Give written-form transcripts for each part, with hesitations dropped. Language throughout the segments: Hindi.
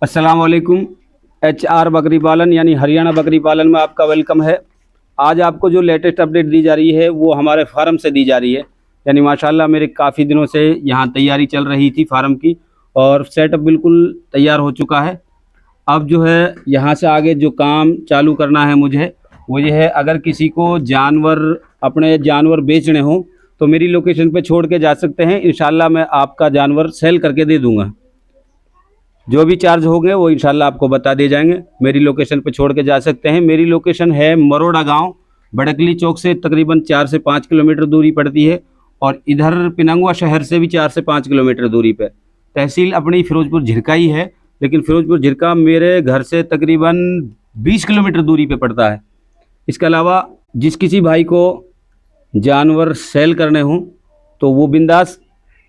अस्सलाम वालेकुम। HR बकरी पालन यानी हरियाणा बकरी पालन में आपका वेलकम है। आज आपको जो लेटेस्ट अपडेट दी जा रही है वो हमारे फार्म से दी जा रही है। यानी माशाल्लाह मेरे काफ़ी दिनों से यहाँ तैयारी चल रही थी फार्म की और सेटअप बिल्कुल तैयार हो चुका है। अब जो है यहाँ से आगे जो काम चालू करना है मुझे वो ये है, अगर किसी को अपने जानवर बेचने हों तो मेरी लोकेशन पे छोड़ के जा सकते हैं। इंशाल्लाह मैं आपका जानवर सेल करके दे दूँगा। जो भी चार्ज होंगे वो इंशाल्लाह आपको बता दिए जाएंगे। मेरी लोकेशन पे छोड़ के जा सकते हैं। मेरी लोकेशन है मरोड़ा गांव, बड़कली चौक से तकरीबन 4 से 5 किलोमीटर दूरी पड़ती है और इधर पिनंगवा शहर से भी 4 से 5 किलोमीटर दूरी पे। तहसील अपनी फिरोजपुर झिरका ही है, लेकिन फिरोजपुर झिरका मेरे घर से तकरीबन 20 किलोमीटर दूरी पे पड़ता है। इसके अलावा जिस किसी भाई को जानवर सेल करने हों तो वो बिंदास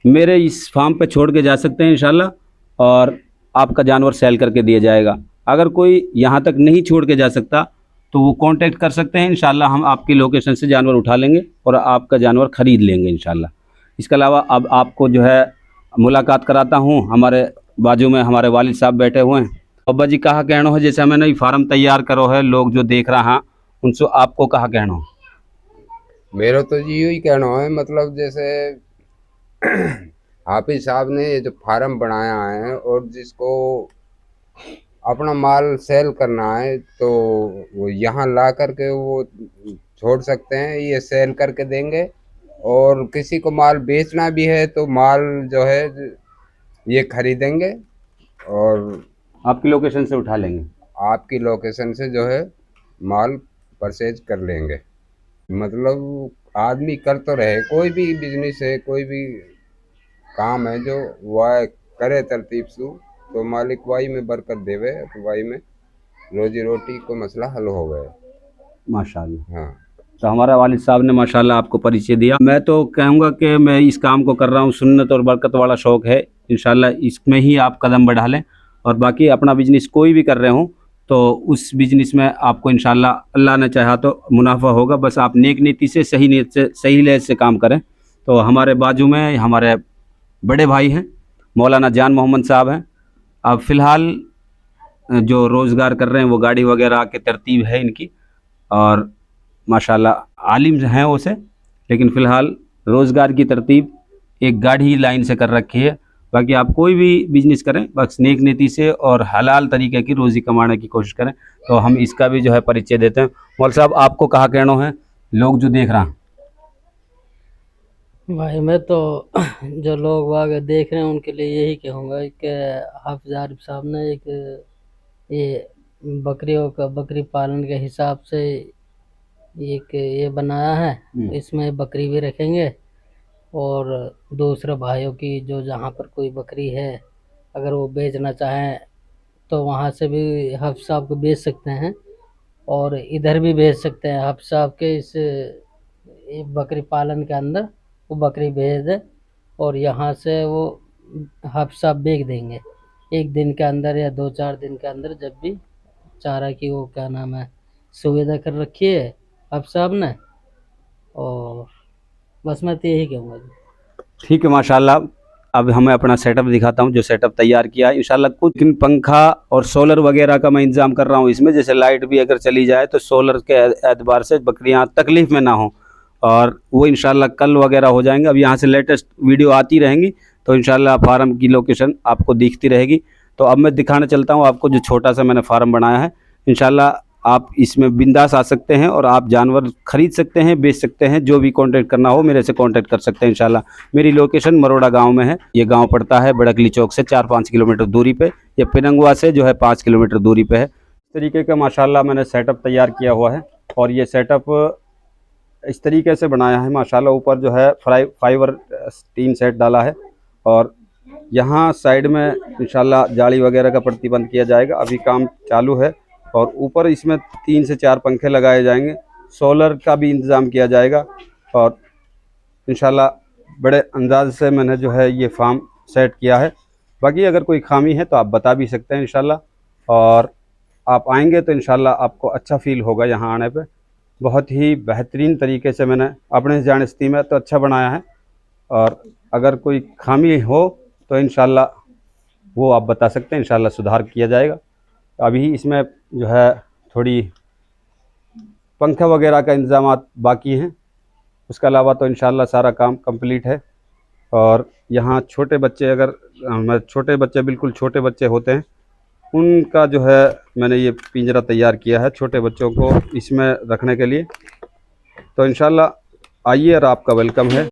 मेरे इस फार्म पे छोड़ के जा सकते हैं इंशाल्लाह, और आपका जानवर सेल करके दिया जाएगा। अगर कोई यहाँ तक नहीं छोड़ के जा सकता तो वो कांटेक्ट कर सकते हैं। इंशाल्लाह हम आपकी लोकेशन से जानवर उठा लेंगे और आपका जानवर ख़रीद लेंगे इंशाल्लाह। इसके अलावा अब आपको जो है मुलाकात कराता हूँ। हमारे बाजू में हमारे वालिद साहब बैठे हुए हैं। अब्बा जी कहा कहना है, जैसे मैंने फार्म तैयार करो है, लोग जो देख रहा हैं उनसे आपको कहा कहना है? मेरा तो जी यही कहना है, मतलब जैसे हाफिज साहब ने ये जो फार्म बनाया है और जिसको अपना माल सेल करना है तो वो यहाँ ला करके वो छोड़ सकते हैं, ये सेल करके देंगे। और किसी को माल बेचना भी है तो माल जो है ये खरीदेंगे और आपकी लोकेशन से उठा लेंगे। आपकी लोकेशन से जो है माल परचेज कर लेंगे। मतलब आदमी कर तो रहे, कोई भी बिजनेस है, कोई भी काम है जो वह करे तरतीब से, तो मालिक वाही में बरकत देवे, तो वाही में रोजी रोटी को मसला हल हो गए। माशाल्लाह। हाँ, तो हमारा वालिद साहब ने माशाल्लाह आपको परिचय दिया। मैं तो कहूँगा कि मैं इस काम को कर रहा हूँ, सुन्नत और बरकत वाला शौक़ है। इंशाल्लाह इसमें ही आप कदम बढ़ा लें और बाकी अपना बिजनेस कोई भी कर रहे हो तो उस बिजनेस में आपको इंशाल्लाह अल्लाह ने चाहा तो मुनाफा होगा। बस आप नेक नीति से, सही नीयत से, सही लहज़ से काम करें। तो हमारे बाजू में हमारे बड़े भाई हैं, मौलाना जान मोहम्मद साहब हैं। अब फ़िलहाल जो रोज़गार कर रहे हैं वो गाड़ी वगैरह की तरतीब है इनकी, और माशाल्लाह आलिम हैं उसे, लेकिन फ़िलहाल रोज़गार की तरतीब एक गाड़ी लाइन से कर रखी है। बाकी आप कोई भी बिजनेस करें बस नेक नीति से और हलाल तरीके की रोज़ी कमाने की कोशिश करें। तो हम इसका भी जो है परिचय देते हैं। मौल साहब आपको कहा कहना है लोग जो देख रहा हैं? भाई मैं तो जो लोग वाग देख रहे हैं उनके लिए यही कहूँगा कि हाफिज आरिफ साहब ने एक ये बकरियों का बकरी पालन के हिसाब से एक ये बनाया है। इसमें बकरी भी रखेंगे और दूसरे भाइयों की जो जहाँ पर कोई बकरी है अगर वो बेचना चाहें तो वहाँ से भी हाफिज साहब को बेच सकते हैं और इधर भी बेच सकते हैं। हाफिज साहब के इस बकरी पालन के अंदर वो बकरी भेज दे और यहाँ से वो हाफिज साहब बेच देंगे एक दिन के अंदर या 2-4 दिन के अंदर, जब भी चारा की वो क्या नाम है सुविधा कर रखी है हाफिज साहब ने। और बस मैं तो यही कहूँगा जी। ठीक है माशाल्लाह। अब हमें अपना सेटअप दिखाता हूँ जो सेटअप तैयार किया है। इंशाल्लाह कुछ पंखा और सोलर वगैरह का मैं इंतज़ाम कर रहा हूँ इसमें, जैसे लाइट भी अगर चली जाए तो सोलर के एतबार से बकरियाँ तकलीफ़ में ना हो, और वो इंशाल्लाह कल वगैरह हो जाएंगे। अब यहाँ से लेटेस्ट वीडियो आती रहेंगी तो इंशाल्लाह फार्म की लोकेशन आपको दिखती रहेगी। तो अब मैं दिखाने चलता हूँ आपको जो छोटा सा मैंने फार्म बनाया है। इंशाल्लाह आप इसमें बिंदास आ सकते हैं और आप जानवर ख़रीद सकते हैं, बेच सकते हैं। जो भी कांटेक्ट करना हो मेरे से कांटेक्ट कर सकते हैं इंशाल्लाह। मेरी लोकेशन मरोड़ा गांव में है। ये गांव पड़ता है बड़कली चौक से 4-5 किलोमीटर दूरी पे। ये पिनंगवा से जो है 5 किलोमीटर दूरी पे है। इस तरीके का माशाल्लाह मैंने सेटअप तैयार किया हुआ है और ये सेटअप इस तरीके से बनाया है माशाल्लाह। ऊपर जो है फाइबर टीन सेट डाला है और यहाँ साइड में इंशाल्लाह जाली वगैरह का प्रतिबंध किया जाएगा। अभी काम चालू है और ऊपर इसमें 3 से 4 पंखे लगाए जाएंगे। सोलर का भी इंतज़ाम किया जाएगा और इंशाल्लाह बड़े अंदाज से मैंने जो है ये फार्म सेट किया है। बाकी अगर कोई खामी है तो आप बता भी सकते हैं इंशाल्लाह, और आप आएंगे तो इंशाल्लाह आपको अच्छा फ़ील होगा यहाँ आने पे। बहुत ही बेहतरीन तरीके से मैंने अपने जानस्ती में तो अच्छा बनाया है, और अगर कोई खामी हो तो इंशाल्लाह वो आप बता सकते हैं, इंशाल्लाह सुधार किया जाएगा। अभी इसमें जो है थोड़ी पंखा वगैरह का इंतज़ाम बाकी हैं, उसके अलावा तो इंशाल्लाह सारा काम कंप्लीट है। और यहाँ छोटे बच्चे, अगर छोटे बच्चे, बिल्कुल छोटे बच्चे होते हैं, उनका जो है मैंने ये पिंजरा तैयार किया है छोटे बच्चों को इसमें रखने के लिए। तो इंशाल्लाह आइए और आपका वेलकम है।